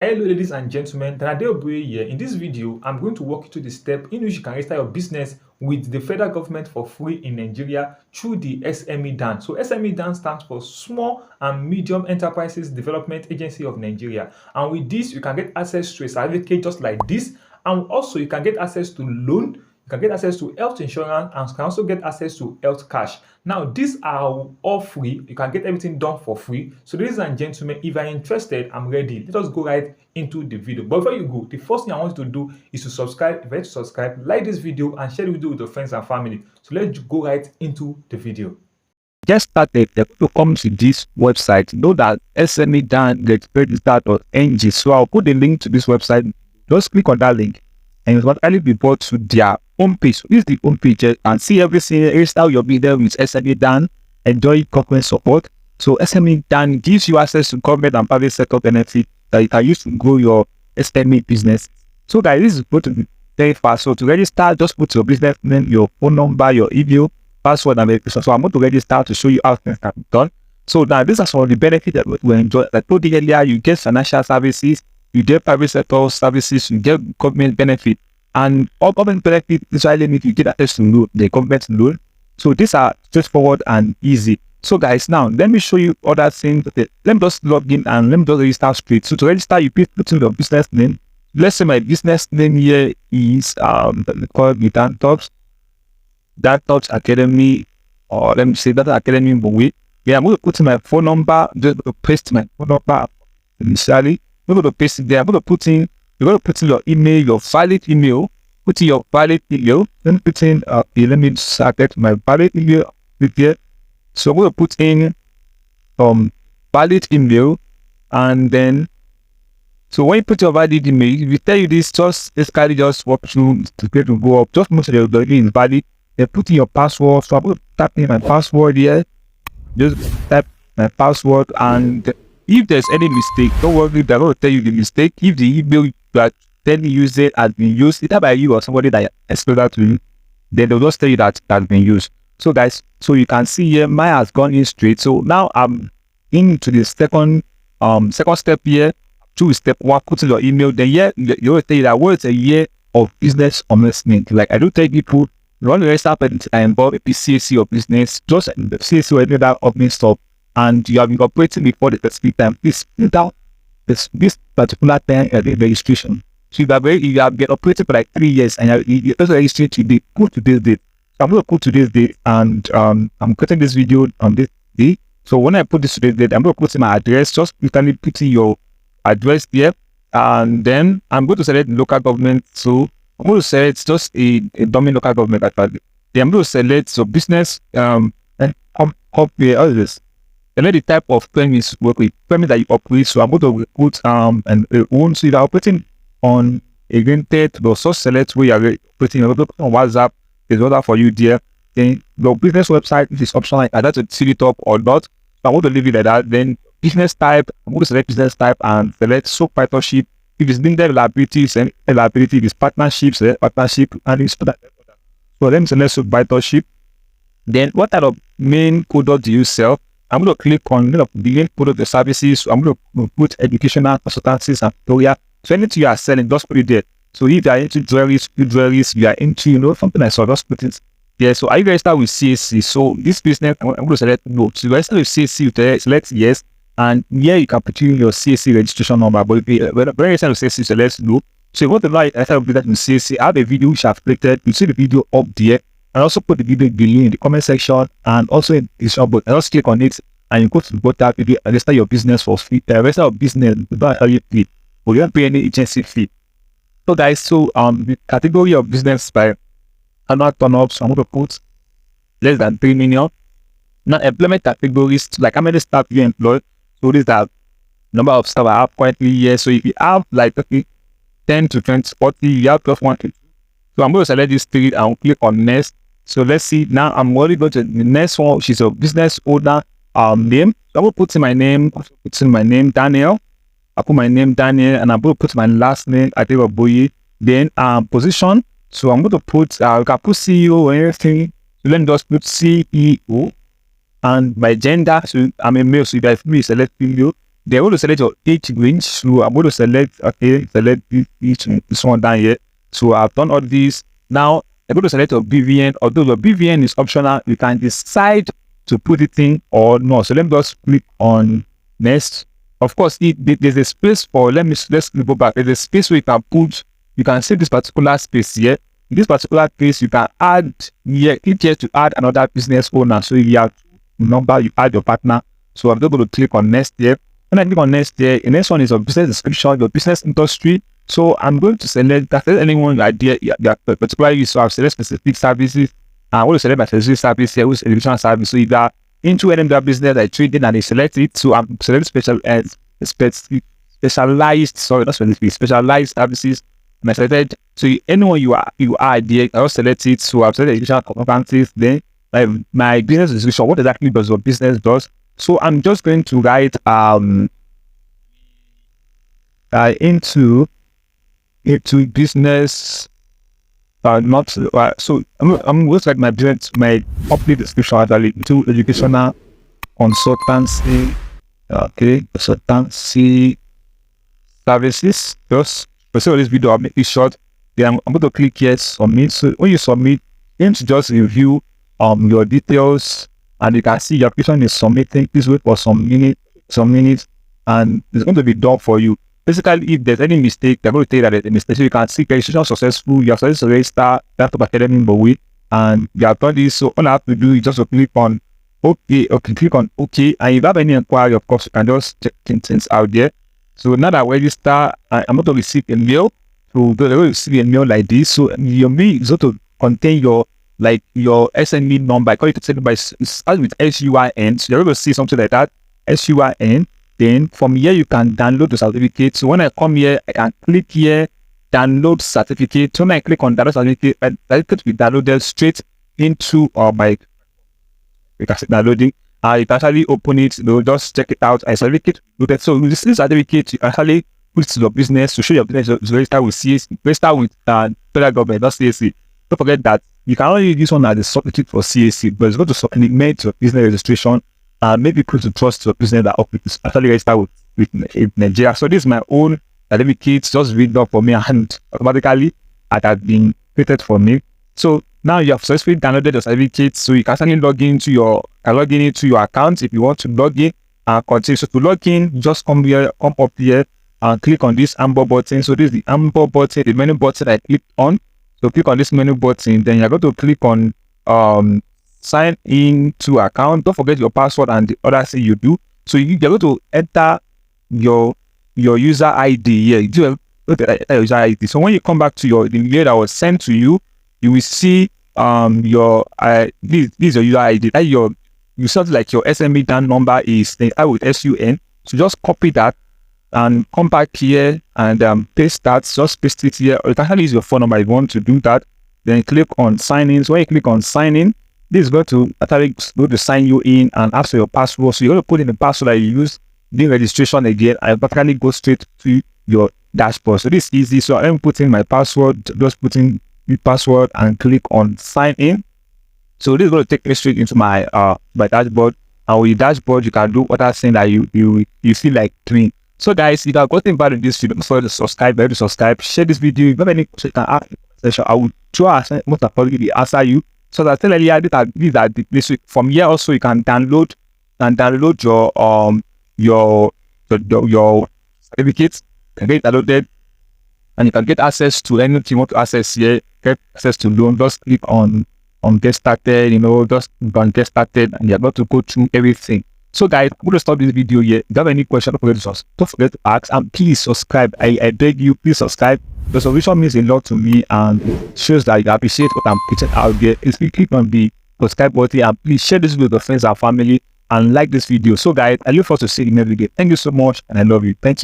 Hello ladies and gentlemen, Boye here. In this video, I'm going to walk you through the step in which you can register your business with the federal government for free in Nigeria through the SMEDAN. So SMEDAN stands for Small and Medium Enterprises Development Agency of Nigeria. And with this, you can get access to a certificate just like this. And also you can get access to loan, you can get access to health insurance, and you can also get access to health cash. Now, these are all free. You can get everything done for free. So, ladies and gentlemen, if you're interested, I'm ready. Let us go right into the video. But before you go, the first thing I want you to do is to subscribe. If you're to subscribe, like this video, and share the video with your friends and family. So, let's go right into the video. Just started, they're going to come to this website. Know that SMEDAN get.ng. So I'll put the link to this website. Just click on that link and it will automatically be brought to their homepage. So this is the homepage and see everything. Here's how you'll be there with SMEDAN. Enjoy government support. So SMEDAN gives you access to government and private sector benefits that you can use to grow your SME business. So guys, this is going to be very fast. So to register, just put your business name, your phone number, your email, password, and verification. So I'm going to register to show you how things can be done. So now these are some of the benefits that we enjoy. Like I told you earlier, you get financial services, you get private sector services, you get government benefit, and all government benefit usually means you get access to loan, the government loan. So these are straightforward and easy. So guys, now let me show you other things. Okay, let me just log in and let me just register straight. So to register, you put in your business name. Let's say my business name here is called That Academy, or let me say that Academy Bowie. Yeah, I'm going to put in my phone number, just going to paste my phone number initially. I'm going to paste it there. You're going to put in your email, your valid email. Put in your valid email. Then put in, let me select my valid email with here. So I'm going to put in valid email, and then so when you put your valid email, if we tell you this, just basically just walk through to get to go up. Just make sure the email is valid. Then put in your password. So I'm going to type in my password here. Just type my password, and if there's any mistake, don't worry, they're going to tell you the mistake. If the email you are telling using has been used either by you or somebody that explained that to you, then they'll just tell you that it has been used. So guys, so you can see here, mine has gone in straight. So now I'm into the second step here. To step one, put in your email. Then here, you will tell you that what is a year of business investment. Like I do tell people, you want to register and involve a CAC or business, just the CAC or any other admin stuff, and you have been operating before the specific time. Please print out this particular time at the registration. So you have been operating for like 3 years and you also registered today, put today's date. So I'm going to put today's date, and I'm cutting this video on this day. So when I put this today's date, I'm going to put in my address. Just you can put in your address there, and then I'm going to select local government. So I'm going to select just a domain local government actually. Then I'm going to select so business and up here all this. And then the type of premise work with premise that you operate. So I'm going to put and own. So if you're operating on a rented, but so select where you're operating on WhatsApp is order for you there. Then your business website is optional, like either to seal it up or not. So I want to leave it like that. Then business type, I'm going to select business type and select sole proprietorship. If it's limited liabilities and liability, if it's partnerships, partnership, and it's so let me select sole proprietorship. Then what type of main product do you sell? I'm going to click on the main product, the services. So I'm going to put educational consultancies and tutorial. So anything you are selling, just put it there. So if you are into jewelries, you are into, something like so, just put it. Yeah, so are you registered with CAC? So this business, I'm going to select no. So register with CAC, you select yes. And here you can put in your CAC registration number. But if you register with CAC, select no. So you want to know how to do that with CAC, I have a video which I've created. You see the video up there. And also put the video below in the comment section and also in the shop button. Just click on it and you go to the bottom video and register your business for free. Register your business without any fee. But you don't pay any agency fee. So guys, so the category of business by annual turn-up, so I'm going to put less than 3 million. Now employment categories, like how many staff you employ. So this is the number of staff I have currently here. So if you have like 10 to 20, 40, you have plus 1. So I'm going to select this 3 and click on next. So let's see. Now I'm already going to the next one, which is a business owner name. So I'm going to put in my name, Daniel. I put my name Daniel, and I'm going to put my last name Boye. Then position. So I'm going to put I can put CEO or anything. So let me just put CEO. And my gender, so I'm a male, so if I select female. They're going to select your age range. So I'm going to select, okay, select this one down here. So I've done all these. Now I'm going to select your BVN. Although your BVN is optional, you can decide to put it in or no. So let me just click on next. Of course, there's a space for, let's go back. There's a space where you can put, you can see this particular space here. In this particular space, you can add here, click here to add another business owner. So you have number, you add your partner. So I'm just going to click on next here. When I click on next here, the next one is your business description, your business industry. So I'm going to select that anyone idea, particularly so I've select specific services. I want to select my specific service here, which is education service. So if you are into any business like trading and they select it, so I'm selecting specialized services. And I selected, so anyone you are there, I will select it. So I've selected education consultancies. Then my business description, what exactly does your business does? So I'm just going to write into business. So I'm going to write my business, my complete description actually to educational consultancy. Okay, consultancy services. Just for this video, I'll make it short. Then I'm going to click here, submit. So when you submit, you need to just review your details, and you can see your application is submitting. Please wait for some minutes, and it's going to be done for you. Basically, if there's any mistake, they're going to tell you that there's a mistake. So you can see registration successful. You have started to register that Academy Bowie, and you have done this. So all I have to do is just to click on OK. Okay, click on OK. And if you have any inquiry, of course, you can just check things out there. So now that I register, I'm going to receive a mail. So they're going to receive a mail like this. So your mail is going to contain your SME number. I call it SME number. It starts with SUIN. So you're going to see something like that, SUIN. Then from here, you can download the certificate. So when I come here, I can click here, download certificate. So when I click on download certificate, certificate will be downloaded straight into my, you can see downloading. You can actually open it, just check it out. I certificate loaded. So with this certificate, you actually put it to your business to show your business to register with CAC, register with federal government, not CAC. Don't forget that you can only use this one as a substitute for CAC, but it's going to supplement your business registration. Maybe put to trust your business that actually register with Nigeria. So this is my own certificate, just read up for me, and automatically it has been created for me. So now you have successfully downloaded your certificate, so you can actually log into your account if you want to log in and continue. So to log in, just come up here and click on this amber button. So this is the amber button, the menu button I clicked on. So click on this menu button, then you're going to click on sign in to account. Don't forget your password and the other thing you do. So you're going to enter your user ID here. You do enter your user ID. So when you come back to the mail that was sent to you, you will see your this is your user ID. That you something like your SMEDAN number is with SUN. So just copy that and come back here and paste that. Just paste it here. Or you can actually use your phone number if you want to do that. Then click on sign in. So when you click on sign in, this is going to actually go to sign you in and ask for your password. So you're going to put in the password that you use, the registration again, and automatically go straight to your dashboard. So this is easy. So I'm putting my password, just putting the password and click on sign in. So this is going to take me straight into my dashboard. And with the dashboard, you can do other things that you feel like doing. So guys, if you have gotten value in this video, don't forget to subscribe, share this video. If you have any questions, you can ask the session. I will try most probably answer you. So that's earlier, these are the place. From here also you can download your certificates, can get downloaded, and you can get access to anything you want to access here. Get access to loan. Just click on get started. Just on get started, and you're about to go through everything. So guys, I'm going to stop this video here. If you have any question, don't forget to ask, and please subscribe. I beg you, please subscribe. The subscription means a lot to me and shows that you appreciate what I'm putting out there. Please click on the subscribe button and please share this with your friends and family and like this video. So guys, I look forward to seeing you in the next video. Thank you so much and I love you. Thank you.